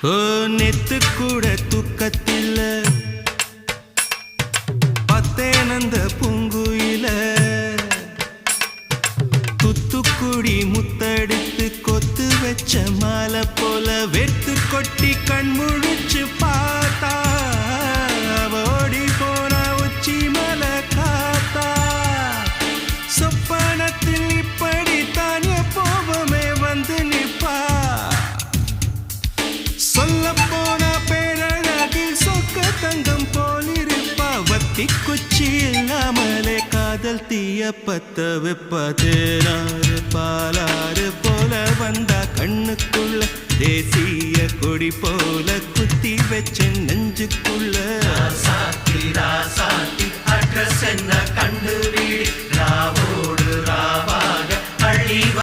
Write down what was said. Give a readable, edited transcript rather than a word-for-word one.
ஓ நெத்து கூட தூக்கத்தில்ல பத்தேனந்த பூங்குயில துத்துக்குடி முத்தெடுத்து கொத்து வச்ச மாலை போல வெத்து கொட்டி கண் முழிச்சு பார்த்தா ஓடி போன உச்சி மலை காத்தா சொப்பனத்தில் இப்படி தானே போவமே வந்து நிப்பா சொல்ல போன பேரழகில் சொக்க தங்கம் போலிருப்பா வத்தி குச்சி இல்லாமலே காதல் தீய பத்த வெப்ப தேனாறு பாலாறு போல வந்தா கண்ணுக்குள்ள தேசிய கொடி போல குத்தி வச்ச நெஞ்சுக்குள்ள ராசாத்தி ராசாத்தி அட்ரஸ் என்ன